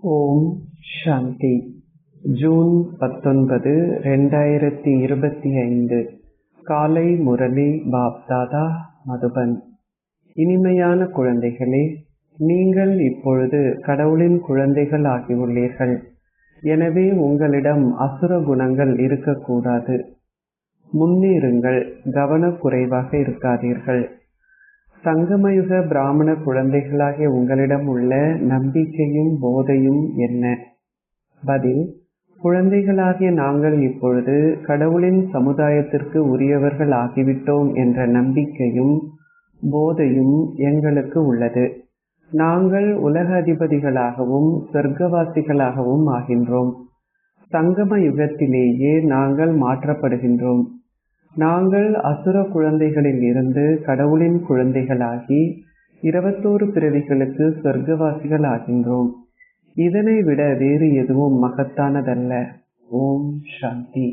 ஓம் சாந்தி. June 19, 2025 காலை முரளி பாப்தாதா மதுபன். இனிமையான குழந்தைகளே, நீங்கள் இப்பொழுது கடவுளின் குழந்தைகள் ஆகியுள்ளீர்கள். எனவே உங்களிடம் அசுர குணங்கள் இருக்கக்கூடாது. முன்னேறுங்கள், கவனக்குறைவாக இருக்காதீர்கள். சங்கமயுக பிராமண குழந்தைகளாகிய உங்களிடம் உள்ள நம்பிக்கையும் போதையும் என்ன? பதில்: குழந்தைகளாகிய நாங்கள் இப்பொழுது கடவுளின் சமுதாயத்திற்கு உரியவர்கள் ஆகிவிட்டோம் என்ற நம்பிக்கையும் போதையும் எங்களுக்கு உள்ளது. நாங்கள் உலக அதிபதிகளாகவும் சொர்க்கவாசிகளாகவும் ஆகின்றோம். சங்கம யுகத்திலேயே நாங்கள் மாற்றப்படுகின்றோம். நாங்கள் அசுர குழந்தைகளில் இருந்து கடவுளின் குழந்தைகளாகி 21 பிறவிகளுக்கு சொர்க்கவாசிகள் ஆகின்றோம். இதனை விட வேறு எதுவும் மகத்தானதல்ல. ஓம் சாந்தி.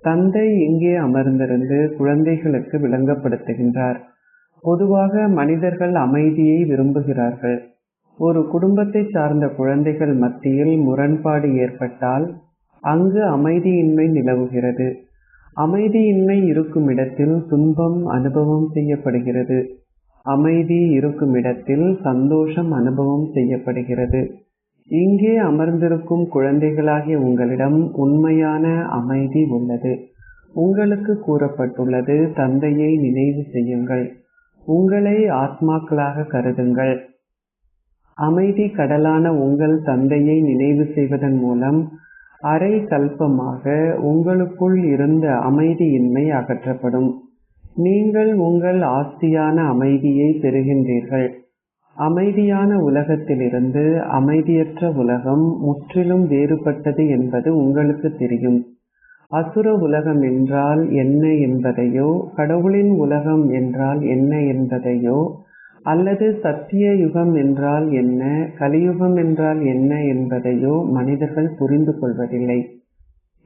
தந்தை இங்கே அமர்ந்திருந்து குழந்தைகளுக்கு விளங்கப்படுத்துகின்றார். பொதுவாக மனிதர்கள் அமைதியை விரும்புகிறார்கள். ஒரு குடும்பத்தை சார்ந்த குழந்தைகள் மத்தியில் முரண்பாடு ஏற்பட்டால் அங்கு அமைதியின்மை நிலவுகிறது. அமைதியின்மை இருக்கும் இடத்தில் துன்பம் அனுபவம் செய்யப்படுகிறது. அமைதி இருக்கும் இடத்தில் சந்தோஷம் அனுபவம் செய்யப்படுகிறது. இங்கே அமர்ந்திருக்கும் குழந்தைகளாகிய உங்களிடம் உண்மையான அமைதி உள்ளது. உங்களுக்கு கூறப்பட்டுள்ளது, தந்தையை நினைவு செய்யுங்கள், உங்களை ஆத்மாக்களாக கருதுங்கள். அமைதி கடலான உங்கள் தந்தையை நினைவு செய்வதன் மூலம் அரை கல்பமாக உங்களுக்குள் இருந்த அமைதியின்மை அகற்றப்படும். நீங்கள் உங்கள் ஆஸ்தியான அமைதியை பெறுகின்றீர்கள். அமைதியான உலகத்திலிருந்து அமைதியற்ற உலகம் முற்றிலும் வேறுபட்டது என்பது உங்களுக்கு தெரியும். அசுர உலகம் என்றால் என்ன என்பதையோ, கடவுளின் உலகம் என்றால் என்ன என்பதையோ, அல்லது சத்திய யுகம் என்றால் என்ன, கலியுகம் என்றால் என்ன என்பதையோ மனிதர்கள் புரிந்து கொள்வதில்லை.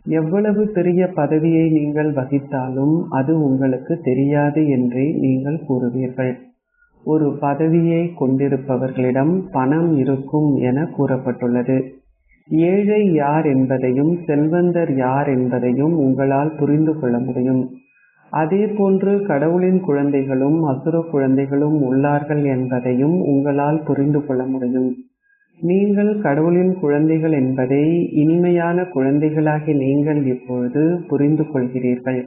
எவ்வளவு பெரிய பதவியை நீங்கள் வகித்தாலும் அது உங்களுக்கு தெரியாது என்றே நீங்கள் கூறுவீர்கள். ஒரு பதவியை கொண்டிருப்பவர்களிடம் பணம் இருக்கும் என கூறப்பட்டுள்ளது. ஏழை யார் என்பதையும் செல்வந்தர் யார் என்பதையும் உங்களால் புரிந்து கொள்ள முடியும். அதே போன்று கடவுளின் குழந்தைகளும் அசுர குழந்தைகளும் உள்ளார்கள் என்பதையும் உங்களால் புரிந்து கொள்ள முடியும். நீங்கள் கடவுளின் குழந்தைகள் என்பதை இனிமையான குழந்தைகளாகி நீங்கள் இப்பொழுது புரிந்து கொள்கிறீர்கள்.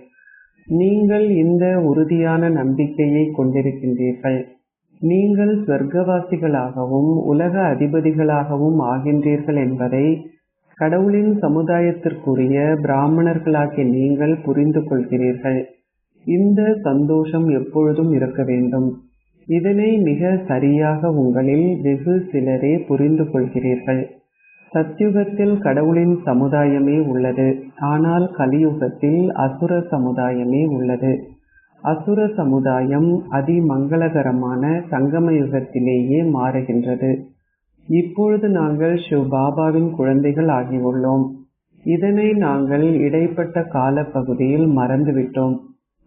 நீங்கள் இந்த உறுதியான நம்பிக்கையை கொண்டிருக்கின்றீர்கள். நீங்கள் சொர்க்கவாசிகளாகவும் உலக அதிபதிகளாகவும் ஆகின்றீர்கள் என்பதை கடவுளின் சமுதாயத்திற்குரிய பிராமணர்களாகிய நீங்கள் புரிந்து கொள்கிறீர்கள். இந்த சந்தோஷம் எப்பொழுதும் இருக்க வேண்டும். இதனை மிக சரியாக உங்களில் வெகு சிலரே புரிந்து கொள்கிறீர்கள். சத்யுகத்தில் கடவுளின் சமுதாயமே உள்ளது, ஆனால் கலியுகத்தில் அசுர சமுதாயமே உள்ளது. அசுர சமுதாயம் அதிமங்களகரமான சங்கமயுகத்திலேயே மாறுகின்றது. இப்பொழுது நாங்கள் சிவ பாபாவின் குழந்தைகள் ஆகியுள்ளோம். இதனை நாங்கள் இடைப்பட்ட காலப்பகுதியில் மறந்துவிட்டோம்.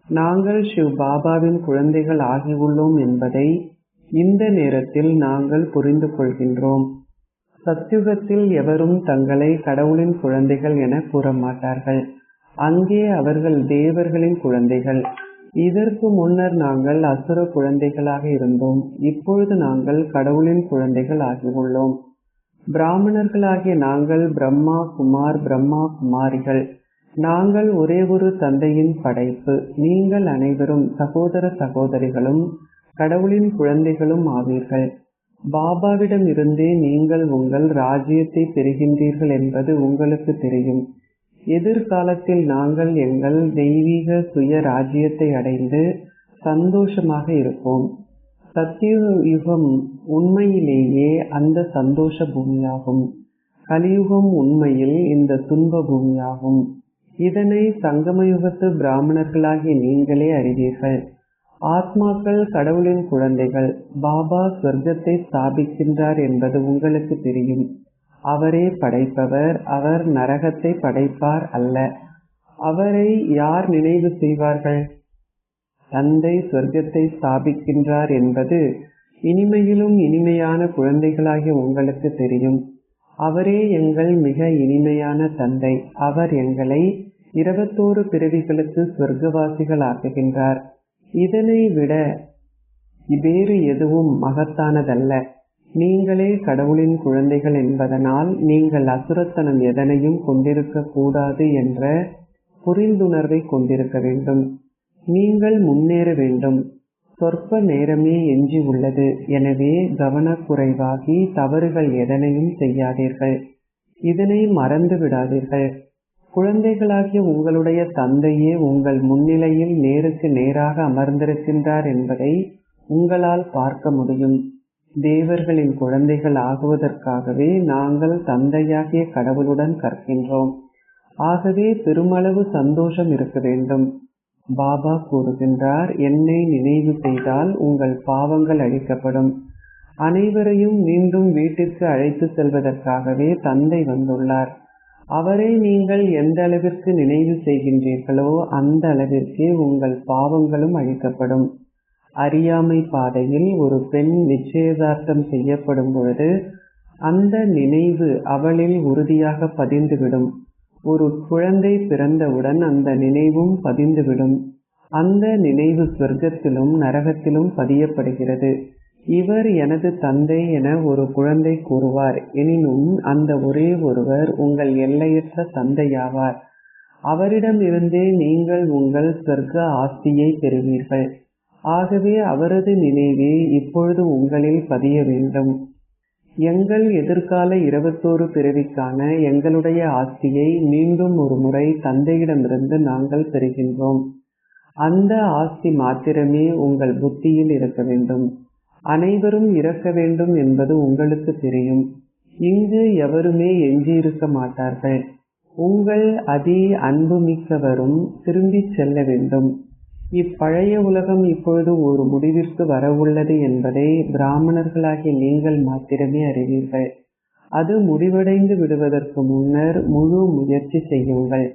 நாங்கள் சிவ பாபாவின் குழந்தைகள் ஆகியுள்ளோம் என்பதை இந்த நேரத்தில் நாங்கள் புரிந்து கொள்கின்றோம். சத்யுகத்தில் எவரும் தங்களை கடவுளின் குழந்தைகள் என கூற மாட்டார்கள். அங்கே அவர்கள் தேவர்களின் குழந்தைகள். இதற்கு முன்னர் நாங்கள் அசுர குழந்தைகளாக இருந்தோம். இப்பொழுது நாங்கள் கடவுளின் குழந்தைகள் ஆகியுள்ளோம். பிராமணர்களாகிய நாங்கள் பிரம்மா குமார், பிரம்மா குமாரிகள். நாங்கள் ஒரே ஒரு தந்தையின் படைப்பு. நீங்கள் அனைவரும் சகோதர சகோதரிகளும் கடவுளின் குழந்தைகளும் ஆவீர்கள். பாபாவிடம் இருந்தே நீங்கள் உங்கள் ராஜ்யத்தை பெறுகின்றீர்கள் என்பது உங்களுக்கு தெரியும். எதிர்காலத்தில் நாங்கள் எங்கள் தெய்வீக சுய ராஜ்யத்தை அடைந்து சந்தோஷமாக இருப்போம். சத்தியுகம் உண்மையிலேயே அந்த சந்தோஷ பூமியாகும். கலியுகம் உண்மையில் இந்த துன்ப பூமியாகும். இதனை சங்கமயுகத்து பிராமணர்களாகிய நீங்களே அறிவீர்கள். ஆத்மாக்கள் கடவுளின் குழந்தைகள். பாபா சொர்க்கத்தை ஸ்தாபிக்கின்றார் என்பது உங்களுக்கு தெரியும். அவரே படைப்பவர். அவர் நரகத்தை படைப்பார் அல்ல. அவரை யார் நினைவு செய்வார்கள்? தந்தை சொர்க்கத்தை ஸ்தாபிக்கின்றார் என்பது இனிமையிலும் இனிமையான குழந்தைகளாகிய உங்களுக்கு தெரியும். அவரே எங்கள் மிக இனிமையான தந்தை. அவர் எங்களை 21 பிறவிகளுக்கு சொர்க்கவாசிகள் ஆக்குகின்றார். இதனை விட வேறு எதுவும் மகத்தானதல்ல. நீங்களே கடவுளின் குழந்தைகள் என்பதனால் நீங்கள் அசுரத்தனம் எதனையும் கொண்டிருக்க கூடாது என்ற புரிந்துணர்வை கொண்டிருக்க வேண்டும். நீங்கள் முன்னேற வேண்டும். சொற்ப நேரமே எஞ்சி உள்ளது. எனவே கவனக்குறைவாகி தவறுகள் எதனையும் செய்யாதீர்கள். இதனை மறந்து விடாதீர்கள். குழந்தைகளாகிய உங்களுடைய தந்தையே உங்கள் முன்னிலையில் நேருக்கு நேராக அமர்ந்திருக்கின்றார் என்பதை உங்களால் பார்க்க முடியும். தேவர்களின் குழந்தைகள் ஆகுவதற்காகவே நாங்கள் தந்தையாகிய கடவுளுடன் கற்கின்றோம். ஆகவே பெருமளவு சந்தோஷம் இருக்க வேண்டும். பாபா கூறுகின்றார், என்னை நினைவு செய்தால் உங்கள் பாவங்கள் அழிக்கப்படும். அனைவரையும் மீண்டும் வீட்டிற்கு அழைத்து செல்வதற்காகவே தந்தை வந்துள்ளார். அவரை நீங்கள் எந்த அளவிற்கு நினைவு செய்கின்றீர்களோ அந்த அளவிற்கே உங்கள் பாவங்களும் அழிக்கப்படும். அறியாமை பாதையில் ஒரு பெண் நிச்சயதார்த்தம் செய்யப்படும் பொழுது அந்த நினைவு அவளில் உறுதியாக பதிந்துவிடும். ஒரு குழந்தை பிறந்தவுடன் அந்த நினைவும் பதிந்துவிடும். அந்த நினைவு சொர்க்கத்திலும் நரகத்திலும் பதியப்படுகிறது. இவர் எனது தந்தை என ஒரு குழந்தை கூறுவார். எனினும் அந்த ஒரே ஒருவர் உங்கள் எல்லையற்ற தந்தையாவார். அவரிடமிருந்தே நீங்கள் உங்கள் சொர்க்க ஆஸ்தியை பெறுவீர்கள். ஆகவே அவரது நினைவே இப்பொழுது உங்களில் பதிய வேண்டும். எங்கள் எதிர்கால 21 பிறவிக்கான எங்களுடைய ஆஸ்தியை மீண்டும் ஒரு முறை தந்தையிடமிருந்து நாங்கள் பெறுகின்றோம். அந்த ஆஸ்தி மாத்திரமே உங்கள் புத்தியில் இருக்க வேண்டும். அனைவரும் இறக்க வேண்டும் என்பது உங்களுக்கு தெரியும். இங்கு எவருமே எஞ்சியிருக்க மாட்டார்கள். உங்கள் அதி அன்புமிக்கவரும் திரும்பி செல்ல வேண்டும். இப்பழைய உலகம் இப்பொழுது ஒரு முடிவிற்கு வரவுள்ளது என்பதை பிராமணர்களாகிய நீங்கள் மாத்திரமே அறிவீர்கள். அது முடிவடைந்து விடுவதற்கு முன்னர் முழு முயற்சி செய்யுங்கள்.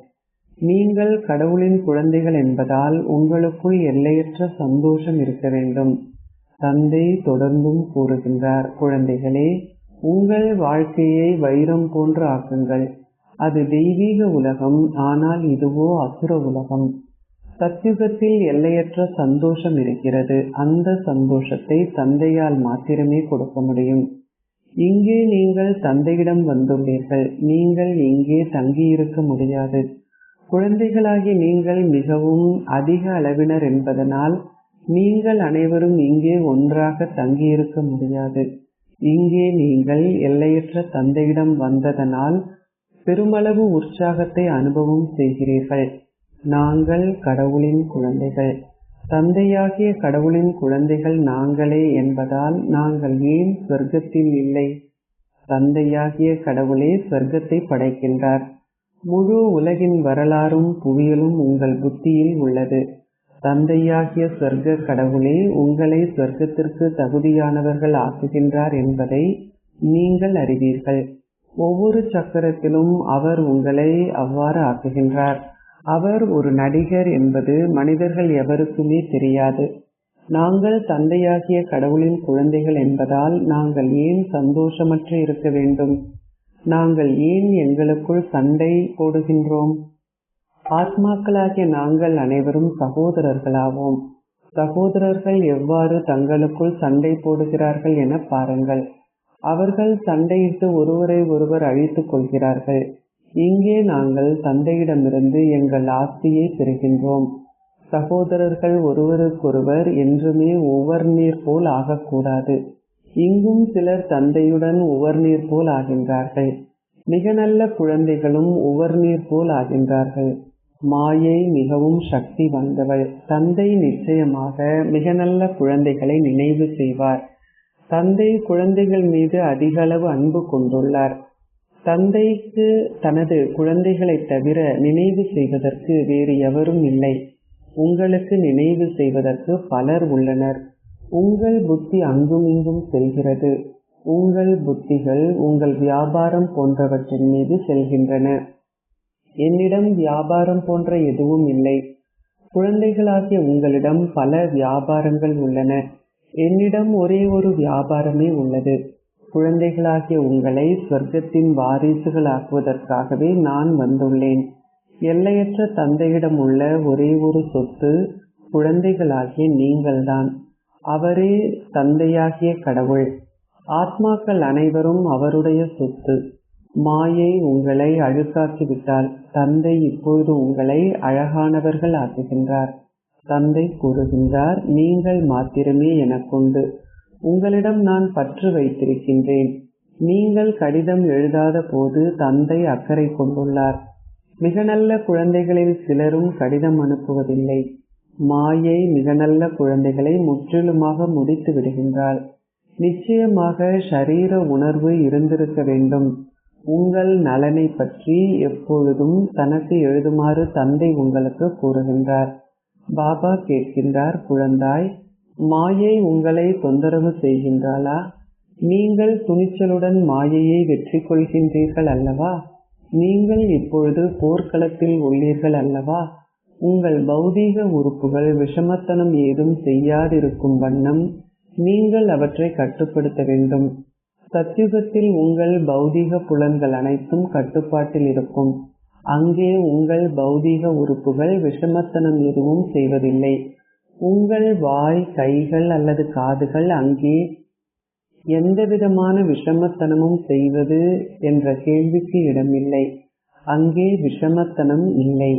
நீங்கள் கடவுளின் குழந்தைகள் என்பதால் உங்களுக்குள் எல்லையற்ற சந்தோஷம் இருக்க வேண்டும். தந்தை தொடர்ந்தும் கூறுகின்றார், குழந்தைகளே, உங்கள் வாழ்க்கையை வைரம் போன்று ஆக்குங்கள். அது தெய்வீக உலகம், ஆனால் இதுவோ அசுர உலகம். சத்யுகத்தில் எல்லையற்ற சந்தோஷம் இருக்கிறது. அந்த சந்தோஷத்தை தந்தையால் மாத்திரமே கொடுக்க முடியும். இங்கே நீங்கள் தந்தையிடம் வந்துள்ளீர்கள். நீங்கள் இங்கே தங்கியிருக்க முடியாது. குழந்தைகளாகி நீங்கள் மிகவும் அதிக அளவினர் என்பதனால் நீங்கள் அனைவரும் இங்கே ஒன்றாக தங்கியிருக்க முடியாது. இங்கே நீங்கள் எல்லையற்ற தந்தையிடம் வந்ததனால் பெருமளவு உற்சாகத்தை அனுபவம் செய்கிறீர்கள். நாங்கள் கடவுளின் குழந்தைகள். தந்தையாகிய கடவுளின் குழந்தைகள் நாங்களே என்பதால் நாங்கள் ஏன் சொர்க்கத்தில் இல்லை? தந்தையாகிய கடவுளே சொர்க்கத்தை படைக்கின்றார். முழு உலகின் வரலாறும் புவியலும் உங்கள் புத்தியில் உள்ளது. தந்தையாகிய சொர்க்க கடவுளே உங்களை சொர்க்கத்திற்கு தகுதியானவர்கள் ஆக்குகின்றார் என்பதை நீங்கள் அறிவீர்கள். ஒவ்வொரு சக்கரத்திலும் அவர் உங்களை அவ்வாறு ஆக்குகின்றார். அவர் ஒரு நடிகர் என்பது மனிதர்கள் எவருக்குமே தெரியாது. நாங்கள் தந்தையாகிய கடவுளின் குழந்தைகள் என்பதால் நாங்கள் ஏன் சந்தோஷமற்று இருக்க வேண்டும்? நாங்கள் ஏன் எங்களுக்குள் சண்டை போடுகின்றோம்? ஆத்மாக்களாகிய நாங்கள் அனைவரும் சகோதரர்களாவோம். சகோதரர்கள் எவ்வாறு தங்களுக்குள் சண்டை போடுகிறார்கள் என பாருங்கள். அவர்கள் சண்டையிட்டு ஒருவரை ஒருவர் அழித்துக் கொள்கிறார்கள். இங்கே நாங்கள் தந்தையிடமிருந்து எங்கள் ஆஸ்தியை பெறுகின்றோம். சகோதரர்கள் ஒருவருக்கொருவர் என்றுமே உவர்நீர் போல் ஆகக்கூடாது. இங்கும் சிலர் தந்தையுடன் உவர்நீர் போல் ஆகின்றார்கள். மிக நல்ல குழந்தைகளும் உவர்நீர் போல் ஆகின்றார்கள். மாயை மிகவும் சக்தி வாய்ந்தவள். தந்தை நிச்சயமாக மிக நல்ல குழந்தைகளை நினைவு செய்வார். தந்தை குழந்தைகள் மீது அதிக அளவு அன்பு கொண்டுள்ளார். தந்தைக்கு தனது குழந்தைகளை தவிர நினைவு செய்வதற்கு வேறு எவரும் இல்லை. உங்களுக்கு நினைவு செய்வதற்கு பலர் உள்ளனர். உங்கள் புத்தி அங்குமிங்கும் செல்கிறது. உங்கள் புத்திகள் உங்கள் வியாபாரம் போன்றவற்றின் மீது செல்கின்றன. என்னிடம் வியாபாரம் போன்ற எதுவும் இல்லை. குழந்தைகளாகிய உங்களிடம் பல வியாபாரங்கள் உள்ளன. என்னிடம் ஒரே ஒரு வியாபாரமே உள்ளது. குழந்தைகளாகிய உங்களை ஸ்வர்க்கத்தின் வாரிசுகளாக்குவதற்காகவே நான் வந்துள்ளேன். எல்லையற்ற தந்தையிடம் உள்ள ஒரே ஒரு சொத்து குழந்தைகளாகிய நீங்கள்தான். அவரே தந்தையாகிய கடவுள். ஆத்மாக்கள் அனைவரும் அவருடைய சொத்து. மாயை உங்களை அழுக்காக்கிவிட்டால் தந்தை இப்பொழுது உங்களை அழகானவர்கள் ஆக்குகின்றார். தந்தை கூறுகின்றார், நீங்கள் மாத்திரமே எனக்குண்டு. உங்களிடம் நான் பற்று வைத்திருக்கின்றேன். நீங்கள் கடிதம் எழுதாத போது தந்தை அக்கறை கொண்டுள்ளார். மிக நல்ல குழந்தைகளில் சிலரும் கடிதம் அனுப்புவதில்லை. மாயை மிக நல்ல குழந்தைகளை முற்றிலுமாக முடித்து விடுகின்றாள். நிச்சயமாக ஷரீர உணர்வு இருந்திருக்க வேண்டும். உங்கள் நலனை பற்றி எப்பொழுதும் தனக்கு எழுதுமாறு தந்தை உங்களுக்கு கூறுகின்றார். பாபா கேட்கின்றார், குழந்தாய், மாயை உங்களை தொந்தரவு செய்கின்றாளா? நீங்கள் துணிச்சலுடன் மாயையை வெற்றி கொள்கின்றீர்கள் அல்லவா? நீங்கள் இப்பொழுது போர்க்களத்தில் உள்ளீர்கள் அல்லவா? உங்கள் பௌதீக உறுப்புகள் விஷமத்தனம் ஏதும் செய்யாதிருக்கும் வண்ணம் நீங்கள் அவற்றை கட்டுப்படுத்த வேண்டும். சத்யுகத்தில் உங்கள் பௌதீக புலன்கள் அனைத்தும் கட்டுப்பாட்டில் இருக்கும். அங்கே உங்கள் பௌதீக உறுப்புகள் விஷமத்தனம் எதுவும் செய்வதில்லை. உங்கள் வாய், கைகள் அல்லது காதுகள் அங்கே எந்தவிதமான விஷமத்தனமும் செய்வது என்ற கேள்விக்கு இடமில்லை. அங்கே விஷமத்தனம் இல்லை.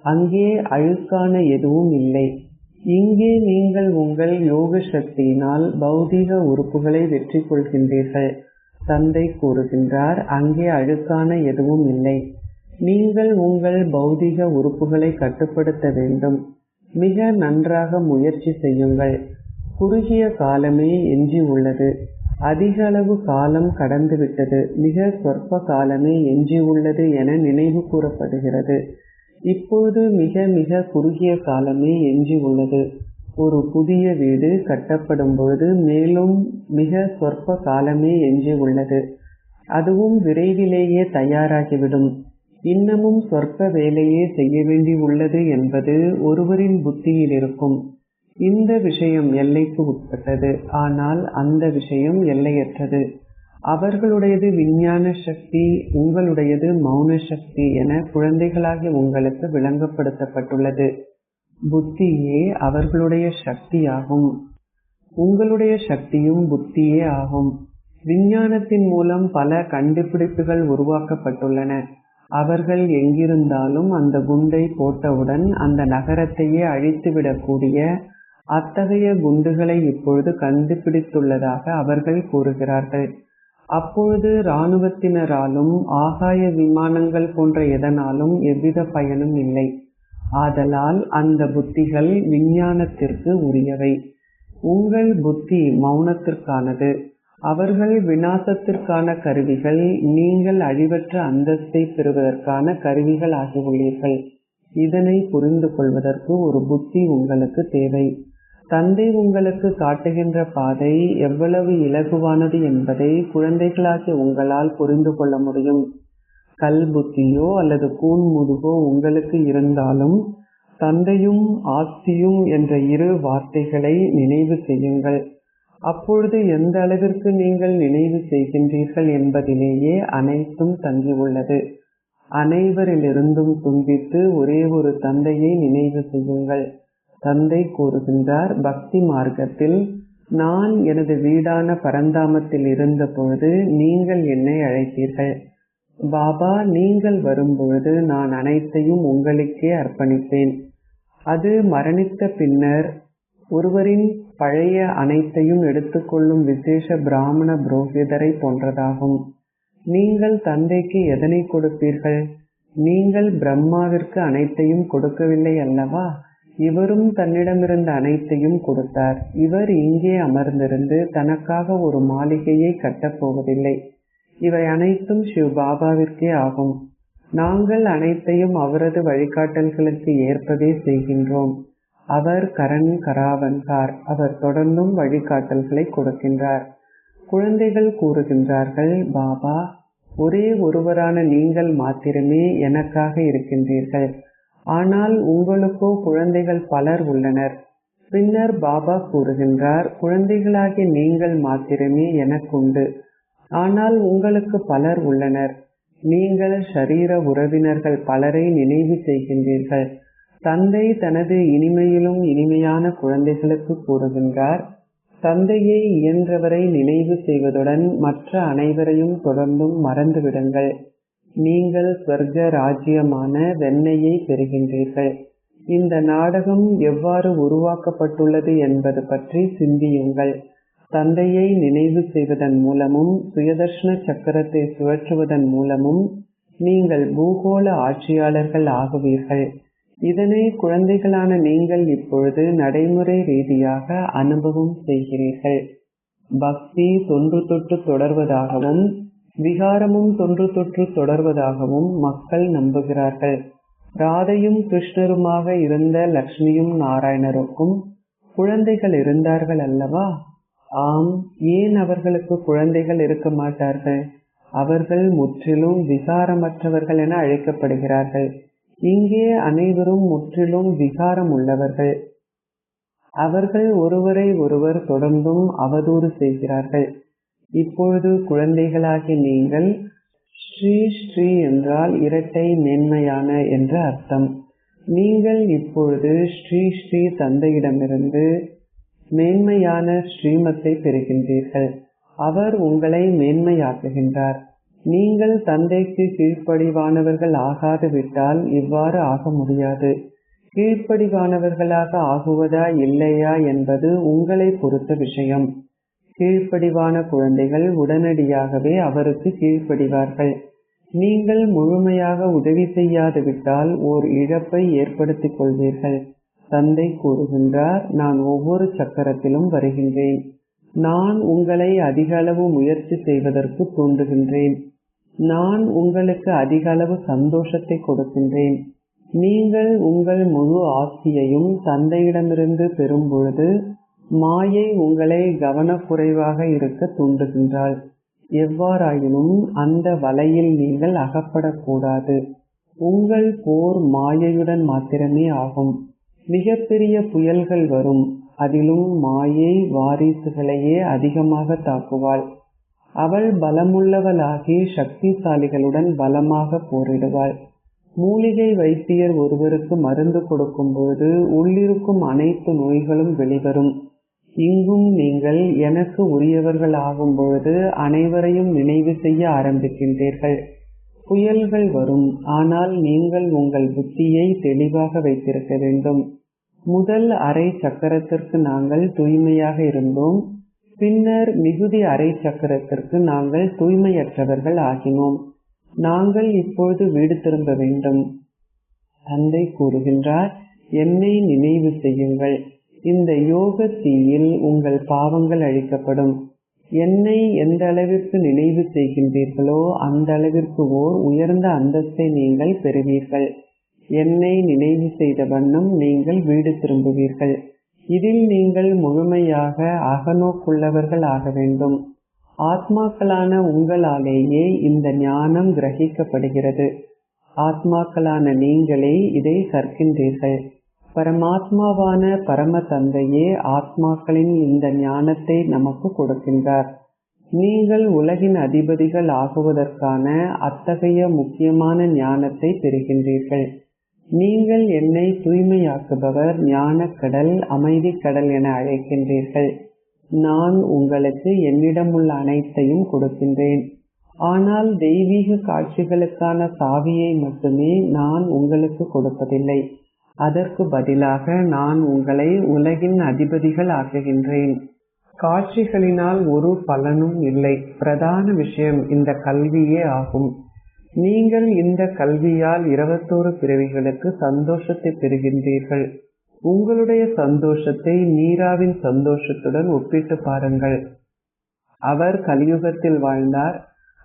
அங்கே அழுக்கான எதுவும் இல்லை. இங்கே நீங்கள் உங்கள் யோக சக்தியினால் பௌதீக உறுப்புகளை வெற்றி கொள்கின்றீர்கள். தந்தை கூறுகின்றார், அங்கே அழுக்கான எதுவும் இல்லை. நீங்கள் உங்கள் பௌதீக உறுப்புகளை கட்டுப்படுத்த வேண்டும். மிக நன்றாக முயற்சி செய்யுங்கள். குறுகிய காலமே எஞ்சி உள்ளது. அதிக அளவு காலம் கடந்துவிட்டது. மிக சொற்ப காலமே எஞ்சி உள்ளது என நினைவு கூறப்படுகிறது. இப்பொழுது மிக மிக குறுகிய காலமே எஞ்சி உள்ளது. ஒரு புதிய வீடு கட்டப்படும் பொழுது மேலும் மிக சொற்ப காலமே எஞ்சி உள்ளது. அதுவும் விரைவிலேயே தயாராகிவிடும். இன்னமும் சொற்ப வேலையே செய்ய வேண்டி உள்ளது என்பது ஒருவரின் புத்தியில் இருக்கும். இந்த விஷயம் எல்லைக்கு உட்பட்டது. ஆனால் அந்த விஷயம் எல்லையற்றது. அவர்களுடையது விஞ்ஞான சக்தி, உங்களுடையது மௌன சக்தி என குழந்தைகளாகிய உங்களுக்கு விளங்கப்படுத்தப்பட்டுள்ளது. புத்தியே அவர்களுடைய சக்தியாகும். உங்களுடைய சக்தியும் புத்தியே ஆகும். விஞ்ஞானத்தின் மூலம் பல கண்டுபிடிப்புகள் உருவாக்கப்பட்டுள்ளன. அவர்கள் எங்கிருந்தாலும் அந்த குண்டை போட்டவுடன் அந்த நகரத்தையே அழித்துவிடக்கூடிய அத்தகைய குண்டுகளை இப்பொழுது கண்டுபிடித்துள்ளதாக அவர்கள் கூறுகிறார்கள். அப்பொழுது இராணுவத்தினராலும் ஆகாய விமானங்கள் போன்ற எதனாலும் எவ்வித பயனும் இல்லை. ஆதலால் அந்த புத்திகள் விஞ்ஞானத்திற்கு உரியவை. உங்கள் புத்தி மௌனத்திற்கானது. அவர்கள் விநாசத்திற்கான கருவிகள். நீங்கள் அழிவற்ற அந்தஸ்தை பெறுவதற்கான கருவிகள் ஆகியுள்ளீர்கள். இதனை புரிந்து கொள்வதற்கு ஒரு புத்தி உங்களுக்கு தேவை. தந்தை உங்களுக்கு காட்டுகின்ற பாதை எவ்வளவு இலகுவானது என்பதை குழந்தைகளாகிய உங்களால் புரிந்து கொள்ள முடியும். கல் புத்தியோ அல்லது கூன் முதுகோ உங்களுக்கு இருந்தாலும் தந்தையும் ஆஸ்தியும் என்ற இரு வார்த்தைகளை நினைவு செய்யுங்கள். அப்பொழுது எந்த அளவிற்கு நீங்கள் நினைவு செய்கின்றீர்கள் என்பதிலேயே அனைத்தும் தங்கியுள்ளது. அனைவரிலிருந்தும் துண்டித்து ஒரே ஒரு தந்தையை நினைவு செய்யுங்கள். தந்தை கூறுகின்றார், பக்தி மார்க்கத்தில் நான் எனது வீடான பரந்தாமத்தில் இருந்த பொழுது நீங்கள் என்னை அழைத்தீர்கள். பாபா, நீங்கள் வரும்பொழுது நான் அனைத்தையும் உங்களுக்கே அர்ப்பணிப்பேன். அது மரணித்த பின்னர் ஒருவரின் பழைய அனைத்தையும் எடுத்துக்கொள்ளும் விசேஷ பிராமண புரோகிதரை போன்றதாகும். நீங்கள் தந்தைக்கு எதனை கொடுப்பீர்கள்? நீங்கள் பிரம்மாவிற்கு அனைத்தையும் கொடுக்கவில்லை அல்லவா? இவரும் தன்னிடமிருந்த அனைத்தையும் கொடுத்தார். இவர் இங்கே அமர்ந்திருந்து தனக்காக ஒரு மாளிகையை கட்டப்போவதில்லை. இவை அனைத்தும் சிவ் பாபாவிற்கே ஆகும். நாங்கள் அனைத்தையும் அவரது வழிகாட்டல்களுக்கு ஏற்பவே செய்கின்றோம். அவர் கரண் கராவன்கார். அவர் தொடர்ந்தும் வழிகாட்டல்களை கொடுக்கின்றார். குழந்தைகள் கூறுகின்றார்கள், பாபா, ஒரே ஒருவரான நீங்கள் மாத்திரமே எனக்காக இருக்கின்றீர்கள். ஆனால் உங்களுக்கோ குழந்தைகள் பலர் உள்ளனர். பின்னர் பாபா கூறுகின்றார், குழந்தைகளாகிய நீங்கள் மாத்திரமே எனக்குண்டு. ஆனால் உங்களுக்கு பலர் உள்ளனர். நீங்கள் ஷரீர உறவினர்கள் பலரை நினைவு செய்கின்றீர்கள். தந்தை தனது இனிமையிலும் இனிமையான குழந்தைகளுக்கு கூறுகின்றார், தந்தையை இயன்றவரை நினைவு செய்வதுடன் மற்ற அனைவரையும் தொடர்ந்தும் மறந்துவிடுங்கள். நீங்கள் ஸ்வர்க ராஜ்யமான வெண்ணையை பெறுகின்றீர்கள். இந்த நாடகம் எவ்வாறு உருவாக்கப்பட்டுள்ளது என்பது பற்றி சிந்தியுங்கள். தந்தையை நினைவு செய்வதன் மூலமும் சுயதர்ஷன சக்கரத்தை சுழற்றுவதன் மூலமும் நீங்கள் பூகோள ஆட்சியாளர்கள் ஆகுவீர்கள். இதனை குழந்தைகளான நீங்கள் இப்பொழுது நடைமுறை ரீதியாக அனுபவம் செய்கிறீர்கள். பக்தி தொன்று தொட்டு தொடர்வதாகவும் விகாரமும் தொன்று தொற்று தொடர்வதாகவும் மக்கள் நம்புகிறார்கள். ராதையும் கிருஷ்ணருமாக இருந்த லக்ஷ்மியும் நாராயணருக்கும் குழந்தைகள் இருந்தார்கள் அல்லவா? ஆம், ஏன் அவர்களுக்கு குழந்தைகள் இருக்க மாட்டார்கள்? அவர்கள் முற்றிலும் விகாரமற்றவர்கள் என அழைக்கப்படுகிறார்கள். இங்கே அனைவரும் முற்றிலும் விகாரம் உள்ளவர்கள். அவர்கள் ஒருவரை ஒருவர் தொடர்ந்தும் அவதூறு செய்கிறார்கள். இப்பொழுது குழந்தைகளாகிய நீங்கள் ஸ்ரீ ஸ்ரீ என்றால் இரட்டை மேன்மையான என்று அர்த்தம். நீங்கள் இப்பொழுது ஸ்ரீ ஸ்ரீ தந்தையிடமிருந்து மேன்மையான ஸ்ரீமத்தை பெறுகின்றீர்கள். அவர் உங்களை மேன்மையாக்குகின்றார். நீங்கள் தந்தைக்கு கீழ்ப்படிவானவர்கள் ஆகாது விட்டால் இவ்வாறு ஆக முடியாது. கீழ்ப்படிவானவர்களாக ஆகுவதா இல்லையா என்பது உங்களை பொறுத்த விஷயம். கீழ்ப்படிவான குழந்தைகள் உடனடியாகவே அவருக்கு கீழ்ப்படிவார்கள். நீங்கள் முழுமையாக உதவி செய்யாது விட்டால் ஓர் இழப்பை ஏற்படுத்திக் கொள்வீர்கள். தந்தை கூறுகின்றார், நான் ஒவ்வொரு சக்கரத்திலும் வருகின்றேன். நான் உங்களை அதிக அளவு முயற்சி செய்வதற்கு தூண்டுகின்றேன். நான் உங்களுக்கு அதிக அளவு சந்தோஷத்தை கொடுக்கின்றேன். நீங்கள் உங்கள் முழு ஆஸ்தியையும் தந்தையிடமிருந்து பெறும் பொழுது மாயை உங்களை கவனக்குறைவாக இருக்க தூண்டுகின்றாள். எவ்வாறாயினும் அந்த வலையில் நீங்கள் அகப்படக்கூடாது. உங்கள் போர் மாயையுடன் மாத்திரமே ஆகும். மிகப்பெரிய புயல்கள் வரும், அதிலும் மாயை வாரிசுகளையே அதிகமாக தாக்குவாள். அவள் பலமுள்ளவளாகி சக்திசாலிகளுடன் பலமாக போரிடுவாள். மூலிகை வைத்தியர் ஒருவருக்கு மருந்து கொடுக்கும் பொழுது உள்ளிருக்கும் அனைத்து நோய்களும் வெளிவரும். இங்கும் நீங்கள் எனக்கு உரியவர்கள் ஆகும் பொழுது அனைவரையும் நினைவு செய்ய ஆரம்பிக்கின்றீர்கள். புயல்கள் வரும், ஆனால் நீங்கள் உங்கள் புத்தியை தெளிவாக வைத்திருக்க வேண்டும். முதல் அரை சக்கரத்திற்கு நாங்கள் தூய்மையாக இருந்தோம். பின்னர் மிகுதி அரை சக்கரத்திற்கு நாங்கள் தூய்மையற்றவர்கள் ஆகினோம். நாங்கள் இப்பொழுது வீடு திரும்ப வேண்டும். தந்தை கூறுகின்றார், என்னை நினைவு செய்யுங்கள். இந்த யோக தீயில் உங்கள் பாவங்கள் அழிக்கப்படும். என்னை எந்த அளவிற்கு நினைவு செய்கின்றீர்களோ அந்த அளவிற்கு ஓர் உயர்ந்த அந்தஸ்தை நீங்கள் பெறுவீர்கள். என்னை நினைவு செய்த வண்ணம் நீங்கள் வீடு திரும்புவீர்கள். இதில் நீங்கள் முழுமையாக அகநோக்குள்ளவர்கள் ஆக வேண்டும். ஆத்மாக்களான உங்களாலேயே இந்த ஞானம் கிரகிக்கப்படுகிறது. ஆத்மாக்களான நீங்களே இதை கற்கின்றீர்கள். பரமாத்மாவான பரம தந்தையே ஆத்மாக்களின் இந்த ஞானத்தை நமக்கு கொடுக்கின்றார். நீங்கள் உலகின் அதிபதிகள் ஆகுவதற்கான அத்தகைய முக்கியமான ஞானத்தை பெறுகின்றீர்கள். நீங்கள் என்னை தூய்மையாக்குபவர், ஞானக்கடல், அமைதி கடல் என அழைக்கின்றீர்கள். நான் உங்களுக்கு என்னிடமுள்ள அனைத்தையும் கொடுக்கின்றேன். ஆனால் தெய்வீக காட்சிகளுக்கான சாவியை மட்டுமே நான் உங்களுக்கு கொடுப்பதில்லை. அதற்கு பதிலாக நான் உங்களை உலகின் அதிபதிகள் ஆக்குகின்றேன். காட்சிகளினால் ஒரு பலனும் இல்லை. பிரதான விஷயம் இந்த கல்வியே ஆகும். நீங்கள் இந்த கல்வியால் 21 பிறவிகளுக்கு சந்தோஷத்தை பெறுகின்றீர்கள். உங்களுடைய சந்தோஷத்தை மீராவின் சந்தோஷத்துடன் ஒப்பிட்டு பாருங்கள். அவர் கலியுகத்தில் வாழ்ந்தார்.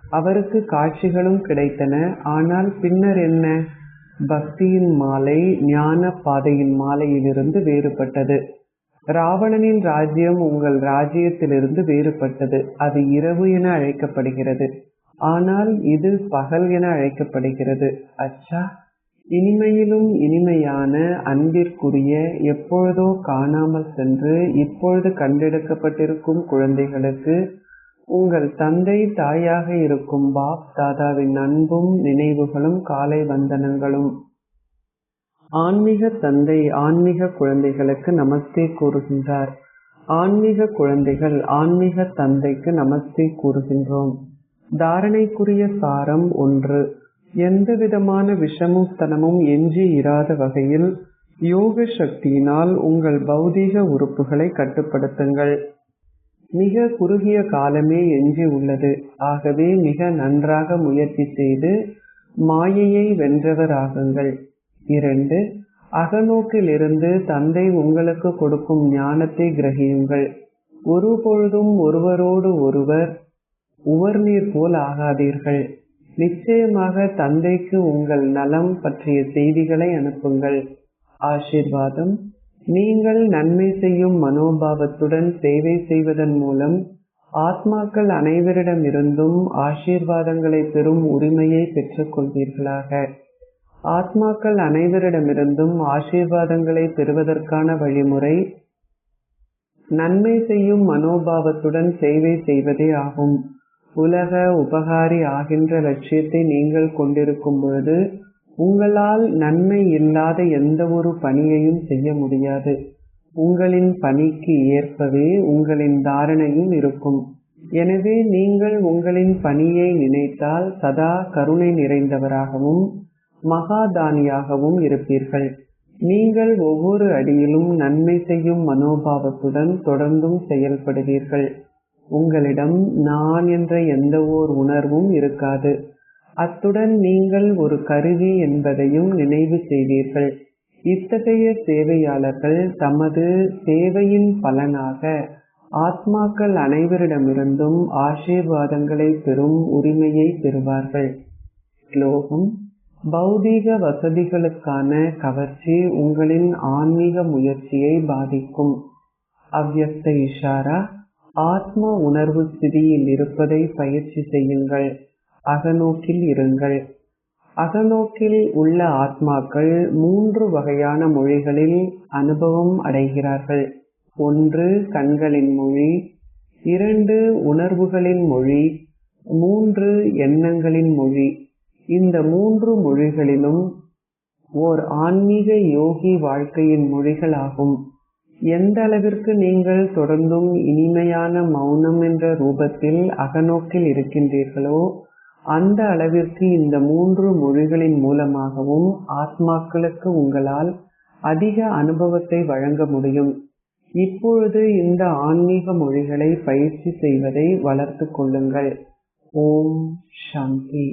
அவருக்கு காட்சிகளும் கிடைத்தன. ஆனால் பின்னர் என்ன? பக்தியின் மாலை ஞான பாதையின் மாலையிலிருந்து வேறுபட்டது. ராவணனின் ராஜ்யம் உங்கள் ராஜ்யத்திலிருந்து வேறுபட்டது. அது இரவு என அழைக்கப்படுகிறது, ஆனால் இது பகல் என அழைக்கப்படுகிறது. அச்சா, இனிமையிலும் இனிமையான அன்பிற்குரிய, எப்பொழுதோ காணாமல் சென்று இப்பொழுது கண்டெடுக்கப்பட்டிருக்கும் குழந்தைகளுக்கு உங்கள் தந்தை தாயாக இருக்கும் பாப் தாதாவின் அன்பும் நினைவுகளும் காலை வந்தனங்களும். ஆன்மீக தந்தை ஆன்மீக குழந்தைகளுக்கு நமஸ்தே கூறுகின்றார். ஆன்மீக குழந்தைகள் ஆன்மீக தந்தைக்கு நமஸ்தே கூறுகின்றோம். தாரணைக்குரிய சாரம் 1. எந்தவிதமான விஷமுத்தனமும் எஞ்சி இராத வகையில் யோக சக்தியினால் உங்கள் பௌதீக உறுப்புகளை கட்டுப்படுத்துங்கள். மிக குறுகிய காலமே எஞ்சி உள்ளது. ஆகவே மிக நன்றாக முயற்சி செய்து மாயையை வென்றவராகுங்கள். 2. அகநோக்கிலிருந்து தந்தை உங்களுக்கு கொடுக்கும் ஞானத்தை கிரகியுங்கள். ஒருபொழுதும் ஒருவரோடு ஒருவர் உவர்நீர் போல் ஆகாதீர்கள். நிச்சயமாக தந்தைக்கு உங்கள் நலம் பற்றிய செய்திகளை அனுப்புங்கள். ஆசீர்வாதம். நீங்கள் நன்மை செய்யும் மனோபாவத்துடன் சேவை செய்வதன் மூலம் ஆத்மாக்கள் அனைவரிடமிருந்தும் ஆசீர்வாதங்களை பெறும் உரிமையை பெற்றுக் கொள்வீர்களாக. ஆத்மாக்கள் அனைவரிடமிருந்தும் ஆசீர்வாதங்களை பெறுவதற்கான வழிமுறை நன்மை செய்யும் மனோபாவத்துடன் சேவை செய்வதே ஆகும். உலக உபகாரி ஆகின்ற லட்சியத்தை நீங்கள் கொண்டிருக்கும் பொழுது உங்களால் நன்மை இல்லாத எந்த ஒரு பணியையும் செய்ய முடியாது. உங்களின் பணிக்கு ஏற்பவே உங்களின் தாரணையும் இருக்கும். எனவே நீங்கள் உங்களின் பணியை நினைத்தால் சதா கருணை நிறைந்தவராகவும் மகாதானியாகவும் இருப்பீர்கள். நீங்கள் ஒவ்வொரு அடியிலும் நன்மை செய்யும் மனோபாவத்துடன் தொடர்ந்தும் செயல்படுவீர்கள். உங்களிடம் நான் என்ற எந்த ஓர் உணர்வும் இருக்காது. அத்துடன் நீங்கள் ஒரு கருவி என்பதையும் நினைவு செய்வீர்கள். இத்தகைய சேவையாளர்கள் தமது சேவையின் பலனாக ஆத்மாக்கள் அனைவரிடமிருந்தும் ஆசீர்வாதங்களை பெறும் உரிமையை பெறுவார்கள். ஸ்லோகம். பௌதீக வசதிகளுக்கான கவர்ச்சி உங்களின் ஆன்மீக முயற்சியை பாதிக்கும். அவ்யக்த இஷாரா. ஆத்ம உணர்வு ஸ்திதியில் இருப்பதை பயிற்சி செய்யுங்கள். அகநோக்கில் இருங்கள். அகநோக்கில் உள்ள ஆத்மாக்கள் 3 வகையான மொழிகளில் அனுபவம் அடைகிறார்கள். 1 கண்களின் மொழி, 2 உணர்வுகளின் மொழி, 3 எண்ணங்களின் மொழி. இந்த 3 மொழிகளிலும் ஓர் ஆன்மீக யோகி வாழ்க்கையின் மொழிகள் ஆகும். எந்த அளவிற்கு நீங்கள் தொடர்ந்தும் இனிமையான மௌனம் என்ற ரூபத்தில் அகநோக்கில் இருக்கின்றீர்களோ அந்த அளவிற்கு இந்த 3 மொழிகளின் மூலமாகவும் ஆத்மாக்களுக்கு உங்களால் அதிக அனுபவத்தை வழங்க முடியும். இப்பொழுது இந்த ஆன்மீக மொழிகளை பயிற்சி செய்வதை வளர்த்து கொள்ளுங்கள். ஓம் சாந்தி.